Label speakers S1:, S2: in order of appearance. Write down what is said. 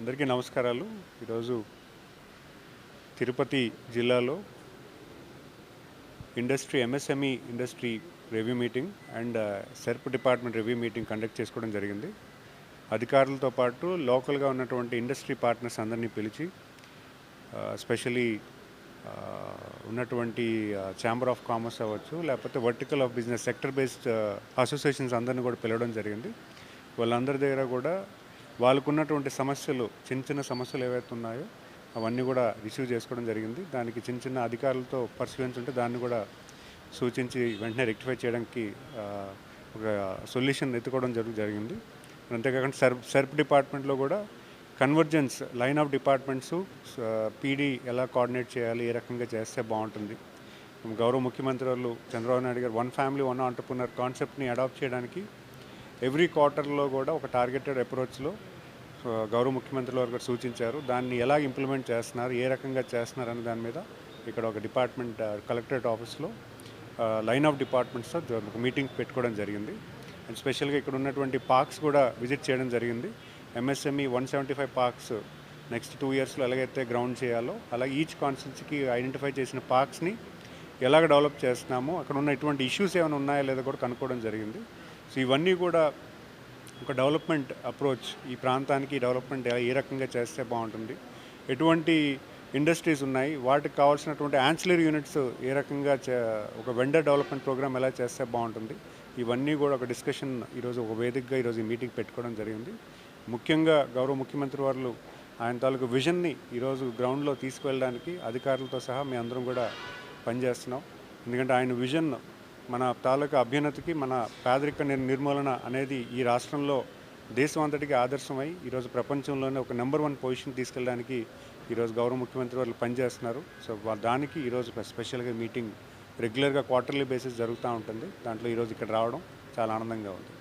S1: అందరికీ నమస్కారాలు. ఈరోజు తిరుపతి జిల్లాలో MSME industry review meeting and SERP department review meeting conduct చేసుకోవడం జరిగింది. అధికారులతో పాటు లోకల్గా ఉన్నటువంటి ఇండస్ట్రీ పార్ట్నర్స్ అందరినీ పిలిచి స్పెషలీ ఉన్నటువంటి ఛాంబర్ ఆఫ్ కామర్స్ అవ్వచ్చు, లేకపోతే vertical of business sector based associations అందరినీ కూడా పిలవడం జరిగింది. వాళ్ళందరి దగ్గర కూడా వాళ్ళకున్నటువంటి సమస్యలు, చిన్న చిన్న సమస్యలు ఏవైతే ఉన్నాయో అవన్నీ కూడా రిసీవ్ చేసుకోవడం జరిగింది. దానికి చిన్న చిన్న అధికారులతో పర్సువెన్స్ ఉంటే దాన్ని కూడా సూచించి వెంటనే రెక్టిఫై చేయడానికి ఒక సొల్యూషన్ ఎత్తుకోవడం జరిగింది. అంతేకాకుండా సెర్ప్ డిపార్ట్మెంట్లో కూడా convergence line of departments PD ఎలా కోఆర్డినేట్ చేయాలి, ఏ రకంగా చేస్తే బాగుంటుంది. గౌరవ ముఖ్యమంత్రి వాళ్ళు చంద్రబాబు నాయుడు గారు 1 ఫ్యామిలీ 1 ఆంటర్‌ప్రెన్యూర్ కాన్సెప్ట్ని అడాప్ట్ చేయడానికి ఎవ్రీ క్వార్టర్లో కూడా ఒక టార్గెటెడ్ అప్రోచ్లో గౌరవ ముఖ్యమంత్రుల వారు కూడా సూచించారు. దాన్ని ఎలా ఇంప్లిమెంట్ చేస్తున్నారు, ఏ రకంగా చేస్తున్నారు అనే దాని మీద ఇక్కడ ఒక డిపార్ట్మెంట్ కలెక్టరేట్ ఆఫీస్లో లైన్ ఆఫ్ డిపార్ట్మెంట్స్తో ఒక మీటింగ్ పెట్టుకోవడం జరిగింది. అండ్ స్పెషల్గా ఇక్కడ ఉన్నటువంటి పార్క్స్ కూడా విజిట్ చేయడం జరిగింది. ఎంఎస్ఎంఈ 175 పార్క్స్ నెక్స్ట్ 2 ఇయర్స్లో ఎలాగైతే గ్రౌండ్ చేయాలో అలా ఈచ్ కాన్స్టిట్యున్సీకి ఐడెంటిఫై చేసిన పార్క్స్ని ఎలాగ డెవలప్ చేస్తున్నామో, అక్కడ ఉన్న ఇటువంటి ఇష్యూస్ ఏమైనా ఉన్నాయా లేదా కూడా కనుక్కోవడం జరిగింది. సో ఇవన్నీ కూడా ఒక డెవలప్మెంట్ అప్రోచ్, ఈ ప్రాంతానికి డెవలప్మెంట్ ఏ రకంగా చేస్తే బాగుంటుంది, ఎటువంటి ఇండస్ట్రీస్ ఉన్నాయి, వాటికి కావాల్సినటువంటి యాన్సిలరీ యూనిట్స్ ఏ రకంగా ఒక వెండర్ డెవలప్మెంట్ ప్రోగ్రామ్ ఎలా చేస్తే బాగుంటుంది, ఇవన్నీ కూడా ఒక డిస్కషన్ ఈరోజు ఒక వేదికగా ఈరోజు ఈ మీటింగ్ పెట్టుకోవడం జరిగింది. ముఖ్యంగా గౌరవ ముఖ్యమంత్రి వారు ఆయన తాలూకు విజన్ని ఈరోజు గ్రౌండ్లో తీసుకువెళ్ళడానికి అధికారులతో సహా మేము అందరం కూడా పనిచేస్తున్నాం. ఎందుకంటే ఆయన విజన్ మన తాలూకా అభ్యున్నతికి, మన పేదరిక నిర్మూలన అనేది ఈ రాష్ట్రంలో దేశం అంతటికి ఆదర్శమై ఈరోజు ప్రపంచంలోనే ఒక నెంబర్ 1 పొజిషన్ తీసుకెళ్ళడానికి ఈరోజు గౌరవ ముఖ్యమంత్రి వాళ్ళు పనిచేస్తున్నారు. సో దానికి ఈరోజు స్పెషల్గా మీటింగ్ రెగ్యులర్గా క్వార్టర్లీ బేసిస్ జరుగుతూ ఉంటుంది. దాంట్లో ఈరోజు ఇక్కడ రావడం చాలా ఆనందంగా ఉంది.